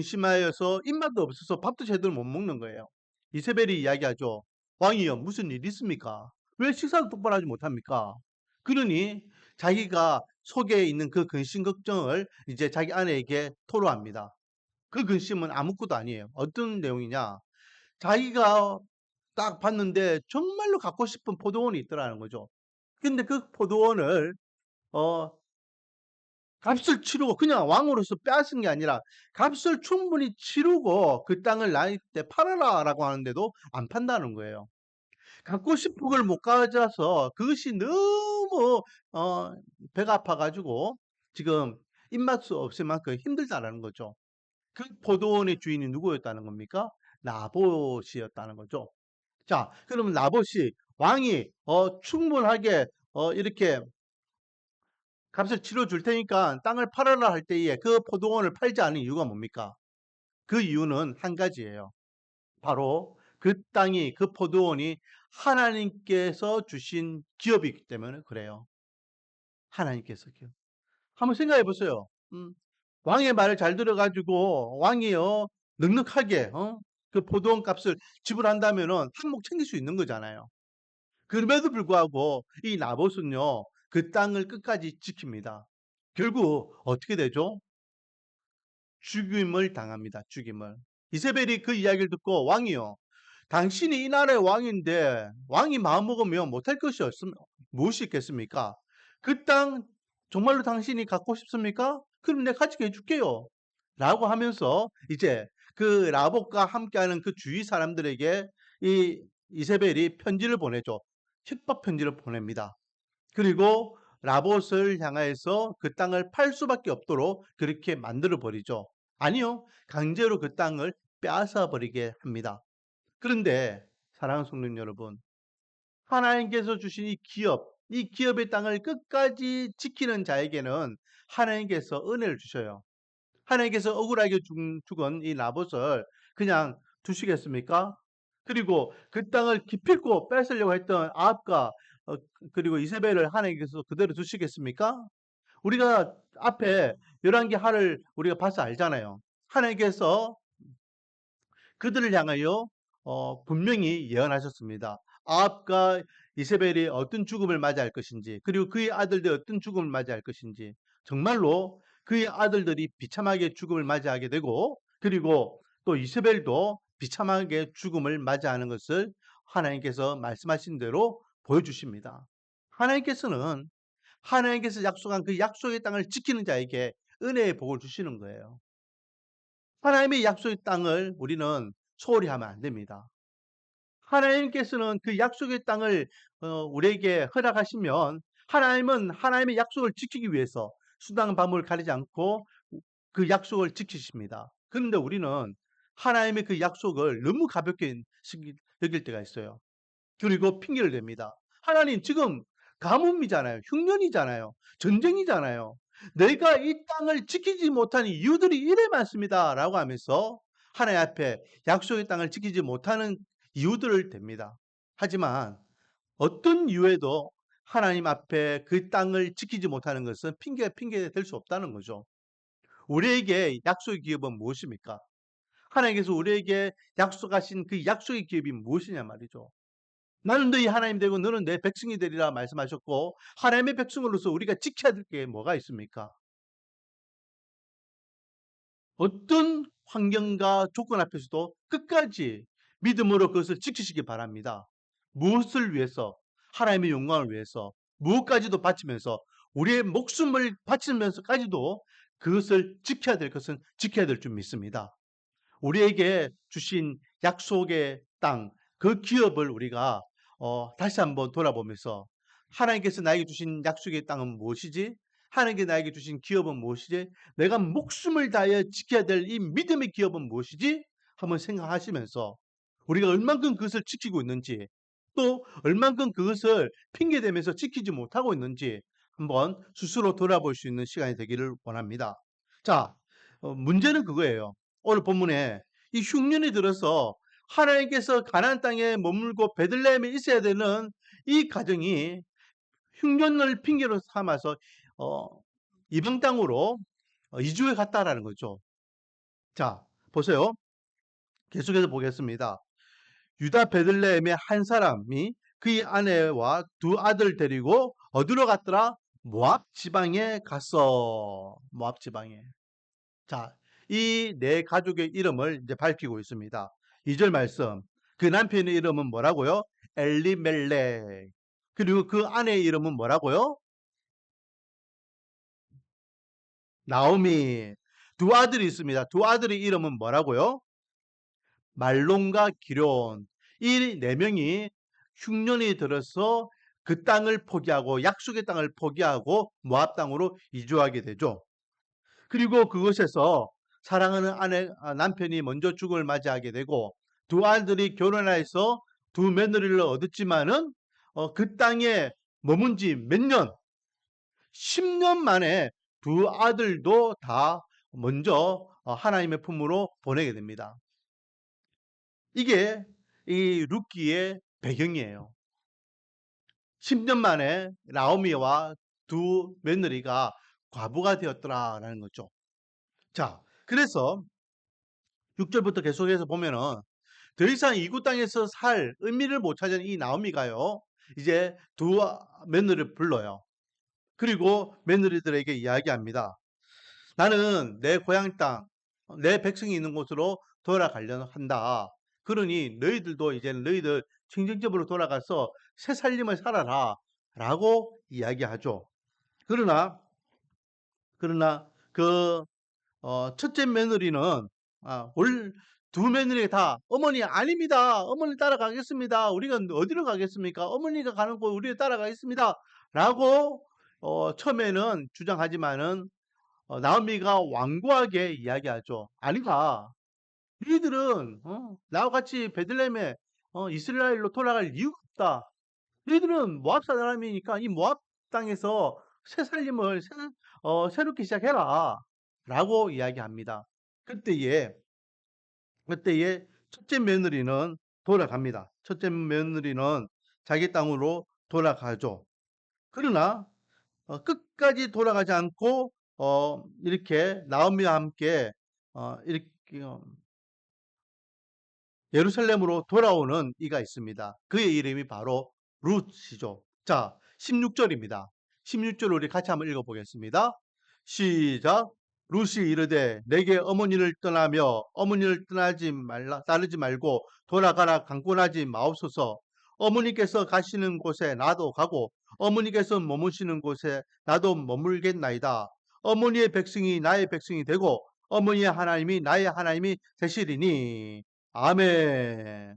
근심하여서 입맛도 없어서 밥도 제대로 못 먹는 거예요. 이세벨이 이야기하죠. 왕이여, 무슨 일 있습니까? 왜 식사도 똑바로 하지 못합니까? 그러니 자기가 속에 있는 그 근심 걱정을 이제 자기 아내에게 토로합니다. 그 근심은 아무것도 아니에요. 어떤 내용이냐? 자기가 딱 봤는데 정말로 갖고 싶은 포도원이 있더라는 거죠. 근데 그 포도원을 어 값을 치르고 그냥 왕으로서 빼앗은 게 아니라 값을 충분히 치르고 그 땅을 나한테 팔아라라고 하는데도 안 판다는 거예요. 갖고 싶은 걸 못 가져서 그것이 너무 어 배가 아파 가지고 지금 입맛 없을 만큼 힘들다라는 거죠. 그 포도원의 주인이 누구였다는 겁니까? 나봇이었다는 거죠. 자, 그러면 나봇이 왕이 충분하게 이렇게 값을 치러 줄 테니까 땅을 팔아라 할 때에 그 포도원을 팔지 않은 이유가 뭡니까? 그 이유는 한 가지예요. 바로 그 땅이, 그 포도원이 하나님께서 주신 기업이기 때문에 그래요. 하나님께서 기업. 한번 생각해 보세요. 왕의 말을 잘 들어 가지고 왕이 넉넉하게 그 포도원 값을 지불한다면은 한 몫 챙길 수 있는 거잖아요. 그럼에도 불구하고 이 나봇은요, 그 땅을 끝까지 지킵니다. 결국 어떻게 되죠? 죽임을 당합니다. 죽임을. 이세벨이 그 이야기를 듣고 왕이요, 당신이 이 나라의 왕인데 왕이 마음먹으면 못할 것이 무엇이 있겠습니까? 그 땅 정말로 당신이 갖고 싶습니까? 그럼 내가 가지게 해줄게요. 라고 하면서 이제 그 라봇과 함께하는 그 주위 사람들에게 이 이세벨이 편지를 보내죠. 협박 편지를 보냅니다. 그리고 라봇을 향하여서 그 땅을 팔 수밖에 없도록 그렇게 만들어 버리죠. 아니요, 강제로 그 땅을 빼앗아 버리게 합니다. 그런데 사랑하는 성도 여러분, 하나님께서 주신 이 기업의 땅을 끝까지 지키는 자에게는 하나님께서 은혜를 주셔요. 하나님께서 억울하게 죽은 이 나봇을 그냥 두시겠습니까? 그리고 그 땅을 기필코 뺏으려고 했던 아합과 그리고 이세벨을 하나님께서 그대로 두시겠습니까? 우리가 앞에 열왕기 하를 우리가 봐서 알잖아요. 하나님께서 그들을 향하여 분명히 예언하셨습니다. 아합과 이세벨이 어떤 죽음을 맞이할 것인지, 그리고 그의 아들들이 어떤 죽음을 맞이할 것인지, 정말로 그의 아들들이 비참하게 죽음을 맞이하게 되고, 그리고 또 이세벨도 비참하게 죽음을 맞이하는 것을 하나님께서 말씀하신 대로 보여주십니다. 하나님께서는 하나님께서 약속한 그 약속의 땅을 지키는 자에게 은혜의 복을 주시는 거예요. 하나님의 약속의 땅을 우리는 소홀히 하면 안 됩니다. 하나님께서는 그 약속의 땅을 우리에게 허락하시면 하나님은 하나님의 약속을 지키기 위해서 수당 방법을 가리지 않고 그 약속을 지키십니다. 그런데 우리는 하나님의 그 약속을 너무 가볍게 여길 때가 있어요. 그리고 핑계를 댑니다. 하나님, 지금 가뭄이잖아요. 흉년이잖아요. 전쟁이잖아요. 내가 이 땅을 지키지 못한 이유들이 이래 많습니다. 라고 하면서 하나님 앞에 약속의 땅을 지키지 못하는 이유들을 댑니다. 하지만 어떤 이유에도 하나님 앞에 그 땅을 지키지 못하는 것은 핑계 될 수 없다는 거죠. 우리에게 약속의 기업은 무엇입니까? 하나님께서 우리에게 약속하신 그 약속의 기업이 무엇이냐 말이죠. 나는 너희 하나님 되고 너는 내 백성이 되리라 말씀하셨고, 하나님의 백성으로서 우리가 지켜야 될 게 뭐가 있습니까? 어떤 환경과 조건 앞에서도 끝까지 믿음으로 그것을 지키시기 바랍니다. 무엇을 위해서? 하나님의 영광을 위해서 무엇까지도 바치면서 우리의 목숨을 바치면서까지도 그것을 지켜야 될 것은 지켜야 될 줄 믿습니다. 우리에게 주신 약속의 땅, 그 기업을 우리가 다시 한번 돌아보면서 하나님께서 나에게 주신 약속의 땅은 무엇이지? 하나님께 나에게 주신 기업은 무엇이지? 내가 목숨을 다하여 지켜야 될 이 믿음의 기업은 무엇이지? 한번 생각하시면서 우리가 얼만큼 그것을 지키고 있는지, 또 얼만큼 그것을 핑계대면서 지키지 못하고 있는지 한번 스스로 돌아볼 수 있는 시간이 되기를 원합니다. 자, 문제는 그거예요. 오늘 본문에 이 흉년이 들어서 하나님께서 가나안 땅에 머물고 베들레헴에 있어야 되는 이 가정이 흉년을 핑계로 삼아서 어 이방 땅으로 이주해 갔다라는 거죠. 자, 보세요. 계속해서 보겠습니다. 유다 베들레헴의 한 사람이 그의 아내와 두 아들 데리고 어디로 갔더라? 모압 지방에 갔어. 모압 지방에. 자, 이 네 가족의 이름을 이제 밝히고 있습니다. 2절 말씀. 그 남편의 이름은 뭐라고요? 엘리멜렉. 그리고 그 아내의 이름은 뭐라고요? 나오미. 두 아들이 있습니다. 두 아들의 이름은 뭐라고요? 말론과 기럨. 이 네 명이 흉년이 들어서 그 땅을 포기하고 약속의 땅을 포기하고 모압 땅으로 이주하게 되죠. 그리고 그것에서 사랑하는 남편이 먼저 죽음을 맞이하게 되고 두 아들이 결혼해서 두 며느리를 얻었지만은 그 땅에 머문 지 몇 년, 10년 만에 두 아들도 다 먼저 하나님의 품으로 보내게 됩니다. 이게 이 룻기의 배경이에요. 10년 만에 나오미와 두 며느리가 과부가 되었더라라는 거죠. 자, 그래서 6절부터 계속해서 보면은 더 이상 이구 땅에서 살 의미를 못 찾은 이 나오미가요, 이제 두 며느리를 불러요. 그리고 며느리들에게 이야기합니다. 나는 내 고향 땅, 내 백성이 있는 곳으로 돌아가려 한다. 그러니 너희들도 이제 너희들 친정집으로 돌아가서 새 살림을 살아라. 라고 이야기하죠. 그러나 그 첫째 며느리는 두 며느리 다 어머니 아닙니다. 어머니 따라가겠습니다. 우리가 어디로 가겠습니까? 어머니가 가는 곳 우리 따라가겠습니다. 라고 처음에는 주장하지만은 나오미가 완고하게 이야기하죠. 아니다. 너희들은 나와 같이 베들레헴에 이스라엘로 돌아갈 이유가 없다. 너희들은 모압 사람이니까 이 모압 땅에서 새 살림을 새롭게 시작해라. 라고 이야기합니다. 그때에 첫째 며느리는 돌아갑니다. 첫째 며느리는 자기 땅으로 돌아가죠. 그러나 끝까지 돌아가지 않고 이렇게 나오미와 함께 이렇게 예루살렘으로 돌아오는 이가 있습니다. 그의 이름이 바로 룻이죠. 자, 16절입니다. 16절 우리 같이 한번 읽어보겠습니다. 시작. 룻이 이르되 내게 어머니를 떠나며 어머니를 따르지 말고 돌아가라 강권하지 마옵소서. 어머니께서 가시는 곳에 나도 가고 어머니께서 머무시는 곳에 나도 머물겠나이다. 어머니의 백성이 나의 백성이 되고 어머니의 하나님이 나의 하나님이 되시리니. 아멘.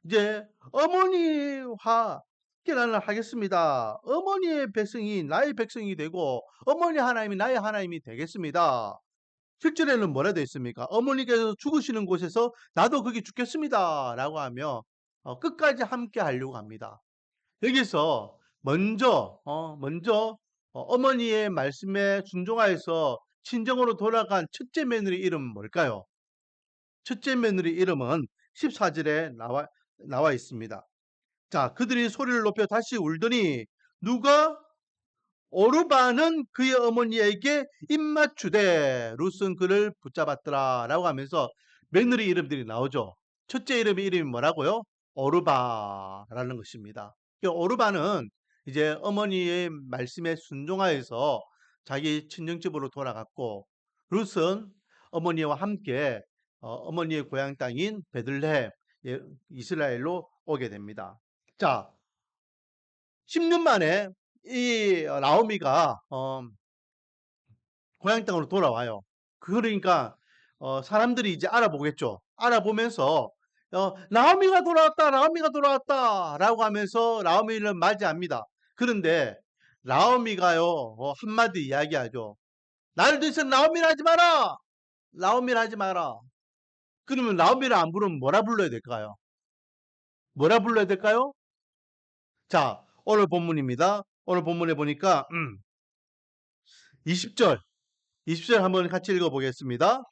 이제 어머니와 깨난을 하겠습니다. 어머니의 백성이 나의 백성이 되고 어머니 하나님이 나의 하나님이 되겠습니다. 7절에는 뭐라 되어 있습니까? 어머니께서 죽으시는 곳에서 나도 거기 죽겠습니다. 라고 하며 끝까지 함께 하려고 합니다. 여기서 먼저 어머니의 말씀에 순종하여서 친정으로 돌아간 첫째 며느리 이름은 뭘까요? 첫째 며느리 이름은 14절에 나와 있습니다. 자, 그들이 소리를 높여 다시 울더니 누가 오르바는 그의 어머니에게 입맞추되 룻은 그를 붙잡았더라 라고 하면서 며느리 이름들이 나오죠. 첫째 이름이 뭐라고요? 오르바라는 것입니다. 오르바는 이제 어머니의 말씀에 순종하여서 자기 친정집으로 돌아갔고, 룻은 어머니와 함께 어머니의 고향 땅인 베들레헴 이스라엘로 오게 됩니다. 자, 10년 만에 이 나오미가 고향 땅으로 돌아와요. 그러니까 사람들이 이제 알아보겠죠. 알아보면서 나오미가 돌아왔다, 나오미가 돌아왔다 라고 하면서 나오미를 맞이합니다. 그런데 나오미가요 한마디 이야기하죠. 나를 더 이상 나오미를 하지 마라. 나오미를 하지 마라. 그러면 나오미를 안 부르면 뭐라 불러야 될까요? 뭐라 불러야 될까요? 자, 오늘 본문입니다. 오늘 본문에 보니까 20절 한번 같이 읽어보겠습니다.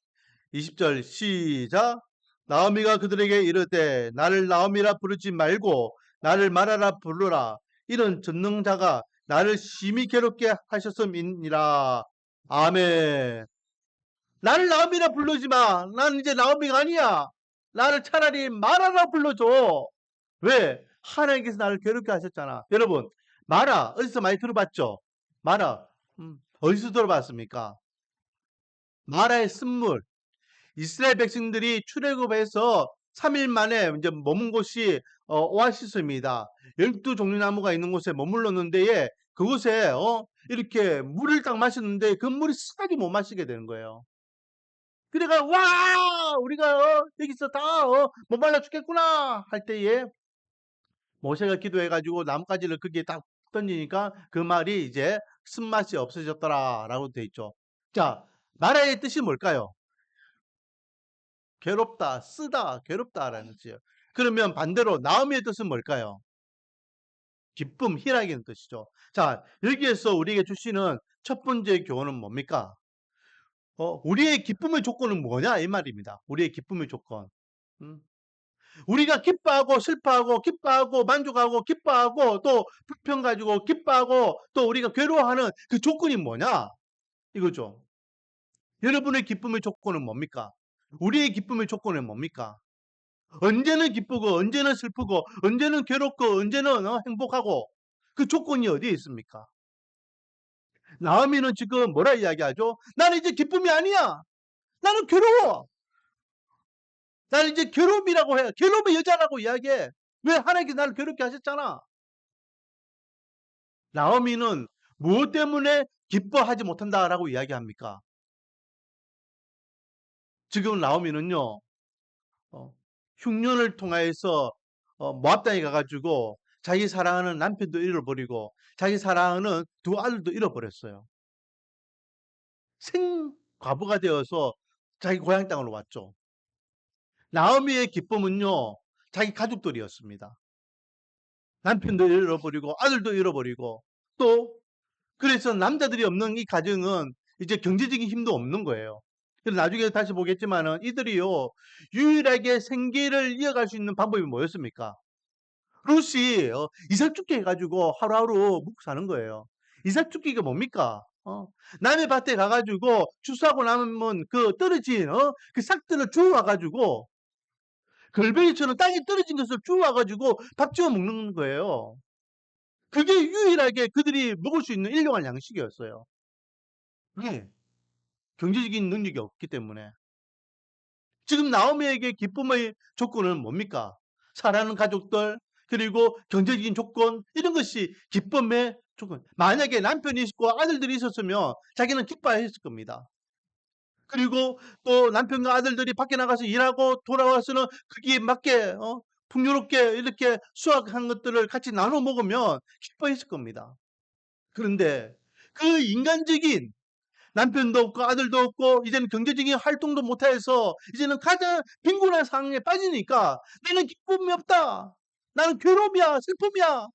20절 시작. 나오미가 그들에게 이르되 나를 나오미라 부르지 말고 나를 마라라 부르라. 이런 전능자가 나를 심히 괴롭게 하셨음이니라. 아멘. 나를 나오미라 부르지 마. 나는 이제 나오미가 아니야. 나를 차라리 마라라 불러줘. 왜? 하나님께서 나를 괴롭게 하셨잖아. 여러분, 마라 어디서 많이 들어봤죠? 마라 어디서 들어봤습니까? 마라의 쓴물. 이스라엘 백성들이 출애굽해서 3일 만에 이제 머문 곳이 오아시스입니다. 12종류 나무가 있는 곳에 머물렀는데 그곳에 이렇게 물을 딱 마셨는데 그 물이 쓰다지 못 마시게 되는 거예요. 그래가 와 우리가 여기서 다 못 말라 죽겠구나 할 때에 모세가 기도해가지고 나뭇가지를 거기에 딱 던지니까 그 말이 이제 쓴맛이 없어졌더라라고 돼 있죠. 자, 나라의 뜻이 뭘까요? 괴롭다, 쓰다, 괴롭다라는 뜻이에요. 그러면 반대로 나오미의 뜻은 뭘까요? 기쁨, 희락이라는 뜻이죠. 자, 여기에서 우리에게 주시는 첫 번째 교훈은 뭡니까? 우리의 기쁨의 조건은 뭐냐? 이 말입니다. 우리의 기쁨의 조건. 음. 우리가 기뻐하고 슬퍼하고 기뻐하고 만족하고 기뻐하고 또 불평 가지고 기뻐하고 또 우리가 괴로워하는 그 조건이 뭐냐? 이거죠. 여러분의 기쁨의 조건은 뭡니까? 우리의 기쁨의 조건은 뭡니까? 언제는 기쁘고 언제는 슬프고 언제는 괴롭고 언제는 행복하고 그 조건이 어디에 있습니까? 나오미는 지금 뭐라 이야기하죠? 나는 이제 기쁨이 아니야. 나는 괴로워. 나는 이제 괴로움이라고 해. 괴로움의 여자라고 이야기해. 왜 하나님께서 나를 괴롭게 하셨잖아. 나오미는 무엇 때문에 기뻐하지 못한다라고 이야기합니까? 지금 나오미는요. 흉년을 통하여서 모압 땅에 가가지고 자기 사랑하는 남편도 잃어버리고 자기 사랑하는 두 아들도 잃어버렸어요. 생과부가 되어서 자기 고향 땅으로 왔죠. 나오미의 기쁨은요. 자기 가족들이었습니다. 남편도 잃어버리고 아들도 잃어버리고 또 그래서 남자들이 없는 이 가정은 이제 경제적인 힘도 없는 거예요. 그래서 나중에 다시 보겠지만은 이들이요 유일하게 생계를 이어갈 수 있는 방법이 뭐였습니까? 롯이 이삭죽기 해가지고 하루하루 먹고 사는 거예요. 이삭죽기가 뭡니까? 남의 밭에 가가지고 추수하고 남은 그 떨어진 그 싹들을 주워와가지고 걸베이처럼 땅에 떨어진 것을 주워와가지고 밥 지어 먹는 거예요. 그게 유일하게 그들이 먹을 수 있는 일용할 양식이었어요. 네. 경제적인 능력이 없기 때문에. 지금 나오미에게 기쁨의 조건은 뭡니까? 사랑하는 가족들, 그리고 경제적인 조건, 이런 것이 기쁨의 조건. 만약에 남편이 있고 아들들이 있었으면 자기는 기뻐했을 겁니다. 그리고 또 남편과 아들들이 밖에 나가서 일하고 돌아와서는 거기에 맞게 풍요롭게 이렇게 수확한 것들을 같이 나눠 먹으면 기뻐했을 겁니다. 그런데 그 인간적인 남편도 없고 아들도 없고 이제는 경제적인 활동도 못해서 이제는 가장 빈곤한 상황에 빠지니까 나는 기쁨이 없다. 나는 괴로움이야, 슬픔이야.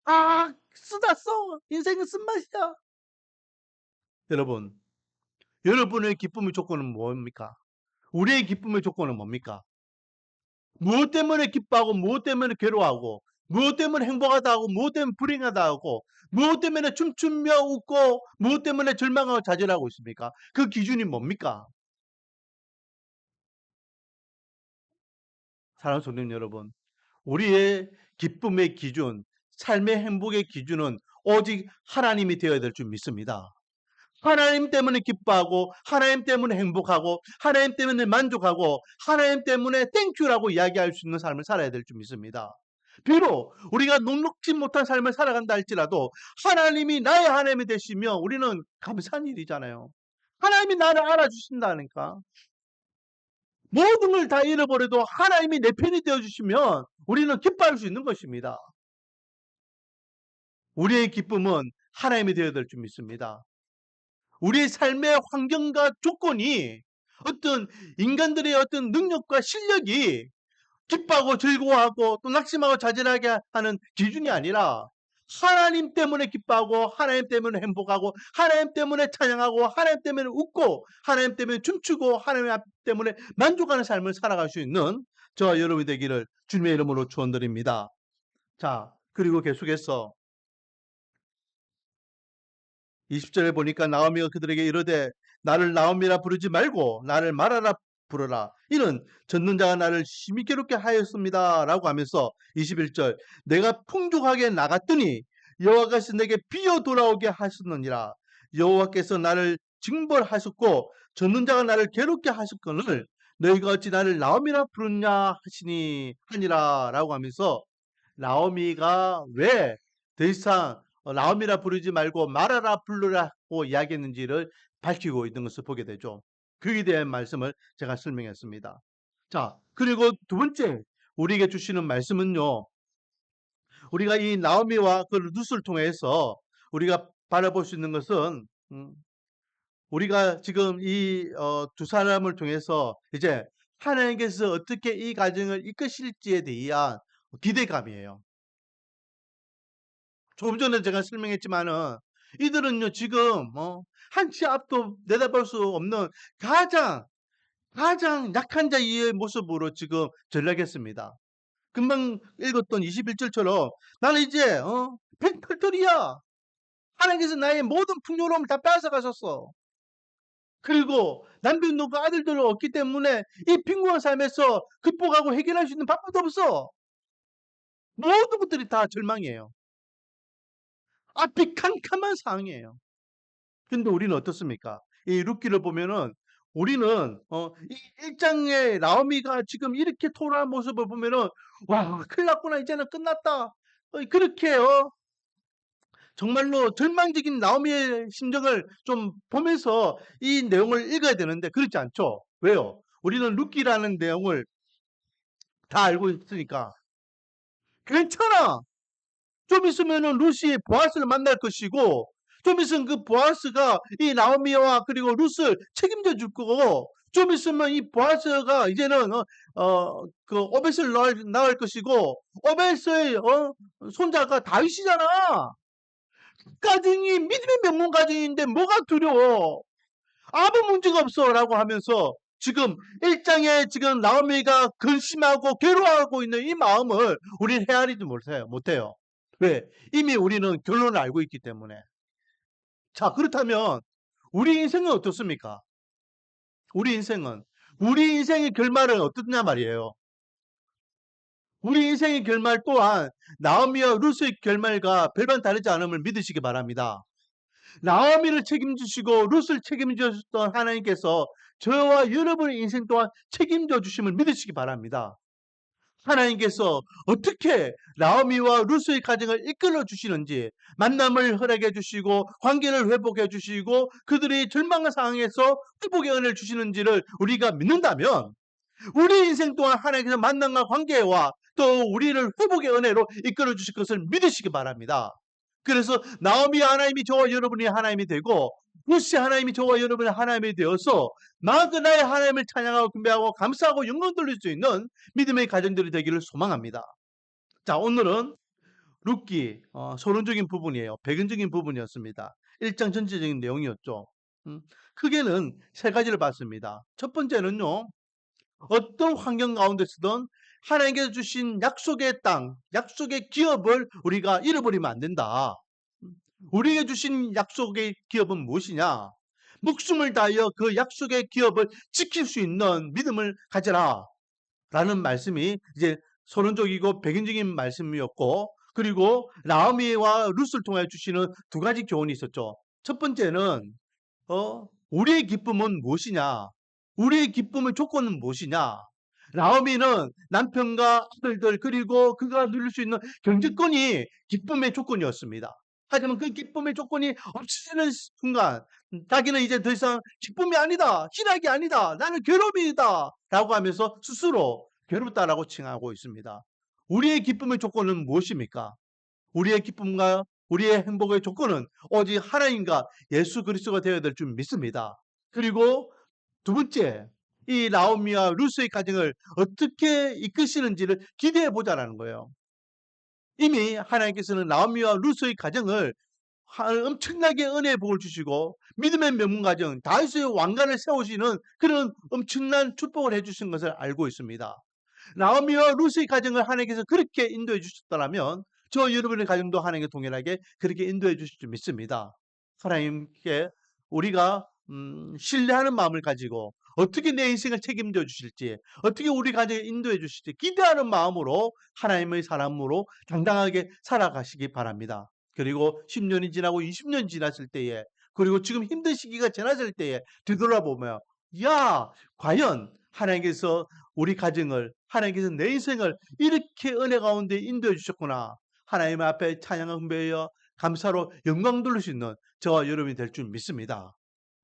아, 쓰다 써. 인생은 쓴맛이야. 여러분, 여러분의 기쁨의 조건은 뭡니까? 우리의 기쁨의 조건은 뭡니까? 무엇 때문에 기뻐하고 무엇 때문에 괴로워하고 무엇 때문에 행복하다 하고 무엇 때문에 불행하다 하고 무엇 때문에 춤추며 웃고 무엇 때문에 절망하고 좌절하고 있습니까? 그 기준이 뭡니까? 사랑하는 성도 여러분, 우리의 기쁨의 기준, 삶의 행복의 기준은 오직 하나님이 되어야 될 줄 믿습니다. 하나님 때문에 기뻐하고 하나님 때문에 행복하고 하나님 때문에 만족하고 하나님 때문에 땡큐라고 이야기할 수 있는 삶을 살아야 될 줄 믿습니다. 비록 우리가 녹록지 못한 삶을 살아간다 할지라도 하나님이 나의 하나님이 되시면 우리는 감사한 일이잖아요. 하나님이 나를 알아주신다니까. 모든 걸 다 잃어버려도 하나님이 내 편이 되어주시면 우리는 기뻐할 수 있는 것입니다. 우리의 기쁨은 하나님이 되어야 될 줄 믿습니다. 우리의 삶의 환경과 조건이 어떤 인간들의 어떤 능력과 실력이 기뻐하고 즐거워하고 또 낙심하고 좌절하게 하는 기준이 아니라 하나님 때문에 기뻐하고 하나님 때문에 행복하고 하나님 때문에 찬양하고 하나님 때문에 웃고 하나님 때문에 춤추고 하나님 때문에 만족하는 삶을 살아갈 수 있는 저와 여러분이 되기를 주님의 이름으로 축원드립니다. 자, 그리고 계속해서 20절에 보니까 나오미가 그들에게 이르되 나를 나옴이라 부르지 말고 나를 마라라 부르라. 이는 젖는 자가 나를 심히 괴롭게 하였습니다. 라고 하면서 21절 내가 풍족하게 나갔더니 여호와께서 내게 비어 돌아오게 하셨느니라. 여호와께서 나를 징벌하셨고 젖는 자가 나를 괴롭게 하셨거늘 너희가 어찌 나를 나옴이라 부르냐 하니라 라고 하면서 나오미가 왜 더 이상 나오미라 부르지 말고 마라라 부르라고 이야기했는지를 밝히고 있는 것을 보게 되죠. 그에 대한 말씀을 제가 설명했습니다. 자, 그리고 두 번째 우리에게 주시는 말씀은요. 우리가 이 나오미와 그 룻을 통해서 우리가 바라볼 수 있는 것은 우리가 지금 이 두 사람을 통해서 이제 하나님께서 어떻게 이 가정을 이끄실지에 대한 기대감이에요. 조금 전에 제가 설명했지만은 이들은요 지금 한 치 앞도 내다볼 수 없는 가장 약한 자의 모습으로 지금 전락했습니다. 금방 읽었던 21절처럼 나는 이제 펜털털이야. 하나님께서 나의 모든 풍요로움을 다 빼앗아 가셨어. 그리고 남편과 아들들을 얻기 때문에 이 빈곤한 삶에서 극복하고 해결할 수 있는 방법도 없어. 모든 것들이 다 절망이에요. 앞이 캄캄한 상황이에요. 근데 우리는 어떻습니까? 이 룻기를 보면은 우리는 이 1장에 나오미가 지금 이렇게 토로한 모습을 보면은 와 큰일 났구나 이제는 끝났다. 그렇게 정말로 절망적인 나오미의 심정을 좀 보면서 이 내용을 읽어야 되는데 그렇지 않죠. 왜요? 우리는 룻기라는 내용을 다 알고 있으니까 괜찮아. 좀 있으면은 룻이 보아스를 만날 것이고 좀 있으면 그 보아스가 이 나오미와 그리고 룻을 책임져 줄 거고 좀 있으면 이 보아스가 이제는 그 오벳을 낳을 것이고 오벳의 손자가 다윗이잖아. 가정이 믿음의 명문 가정인데 뭐가 두려워? 아무 문제가 없어라고 하면서 지금 1장에 지금 나오미가 근심하고 괴로워하고 있는 이 마음을 우리는 헤아리지 못해요. 왜? 이미 우리는 결론을 알고 있기 때문에. 자, 그렇다면 우리 인생은 어떻습니까? 우리 인생의 결말은 어떻냐 말이에요. 우리 인생의 결말 또한 나오미와 룻의 결말과 별반 다르지 않음을 믿으시기 바랍니다. 나오미를 책임지시고 룻을 책임져 주셨던 하나님께서 저와 여러분의 인생 또한 책임져 주심을 믿으시기 바랍니다. 하나님께서 어떻게 나오미와 룻의 가정을 이끌어 주시는지 만남을 허락해 주시고 관계를 회복해 주시고 그들이 절망한 상황에서 회복의 은혜를 주시는지를 우리가 믿는다면 우리 인생 동안 하나님께서 만남과 관계와 또 우리를 회복의 은혜로 이끌어 주실 것을 믿으시기 바랍니다. 그래서 나오미 하나님이 저와 여러분이 하나님이 되고 룻이 하나님이 저와 여러분의 하나님이 되어서 나그 나의 하나님을 찬양하고 경배하고 감사하고 영광 돌릴 수 있는 믿음의 가정들이 되기를 소망합니다. 자, 오늘은 룻기 서론적인 부분이에요. 배경적인 부분이었습니다. 1장 전체적인 내용이었죠. 크게는 세 가지를 봤습니다. 첫 번째는요. 어떤 환경 가운데서든 하나님께서 주신 약속의 땅, 약속의 기업을 우리가 잃어버리면 안 된다. 우리에게 주신 약속의 기업은 무엇이냐? 목숨을 다하여 그 약속의 기업을 지킬 수 있는 믿음을 가져라. 라는 말씀이 이제 서론적이고 배경적인 말씀이었고, 그리고 나오미와 룻을 통해 주시는 두 가지 교훈이 있었죠. 첫 번째는, 우리의 기쁨은 무엇이냐? 우리의 기쁨의 조건은 무엇이냐? 나오미는 남편과 아들들 그리고 그가 누릴 수 있는 경제권이 기쁨의 조건이었습니다. 하지만 그 기쁨의 조건이 없어지는 순간 자기는 이제 더 이상 기쁨이 아니다. 희락이 아니다. 나는 괴로움이다. 라고 하면서 스스로 괴롭다라고 칭하고 있습니다. 우리의 기쁨의 조건은 무엇입니까? 우리의 기쁨과 우리의 행복의 조건은 오직 하나님과 예수 그리스도가 되어야 될 줄 믿습니다. 그리고 두 번째, 이 나오미와 룻의 가정을 어떻게 이끄시는지를 기대해 보자라는 거예요. 이미 하나님께서는 나오미와 룻의 가정을 엄청나게 은혜의 복을 주시고 믿음의 명문 가정, 다윗의 왕관을 세우시는 그런 엄청난 축복을 해주신 것을 알고 있습니다. 나오미와 룻의 가정을 하나님께서 그렇게 인도해 주셨다면 저 여러분의 가정도 하나님께 동일하게 그렇게 인도해 주실 줄 믿습니다. 하나님께 우리가 신뢰하는 마음을 가지고 어떻게 내 인생을 책임져 주실지, 어떻게 우리 가정을 인도해 주실지 기대하는 마음으로 하나님의 사람으로 당당하게 살아가시기 바랍니다. 그리고 10년이 지나고 20년이 지났을 때에, 그리고 지금 힘든 시기가 지났을 때에 되돌아보며, 야, 과연 하나님께서 우리 가정을, 하나님께서 내 인생을 이렇게 은혜 가운데 인도해 주셨구나. 하나님 앞에 찬양 흥배하여 감사로 영광 돌릴 수 있는 저와 여러분이 될 줄 믿습니다.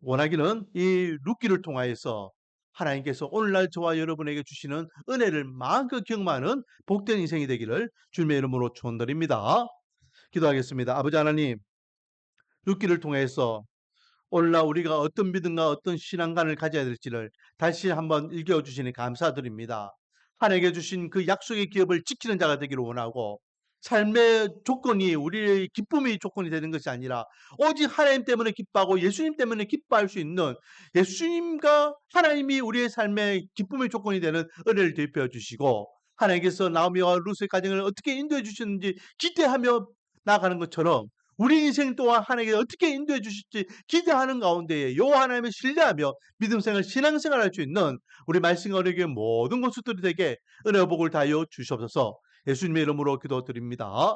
원하기는 이 룻기를 통하여서 하나님께서 오늘날 저와 여러분에게 주시는 은혜를 마음껏 경험하는 복된 인생이 되기를 주님의 이름으로 축원드립니다. 기도하겠습니다. 아버지 하나님, 룻기를 통해서 오늘날 우리가 어떤 믿음과 어떤 신앙관을 가져야 될지를 다시 한번 일깨워주시니 감사드립니다. 하나님께 주신 그 약속의 기업을 지키는 자가 되기를 원하고, 삶의 조건이 우리의 기쁨의 조건이 되는 것이 아니라 오직 하나님 때문에 기뻐하고 예수님 때문에 기뻐할 수 있는, 예수님과 하나님이 우리의 삶의 기쁨의 조건이 되는 은혜를 되어 주시고, 하나님께서 나오미와 룻의 가정을 어떻게 인도해 주시는지 기대하며 나아가는 것처럼 우리 인생 또한 하나님께 어떻게 인도해 주실지 기대하는 가운데에 요 하나님을 신뢰하며 믿음생활, 신앙생활할 수 있는 우리 말씀 어리게 모든 것들이 되게 은혜와 복을 다하여 주시옵소서. 예수님의 이름으로 기도드립니다.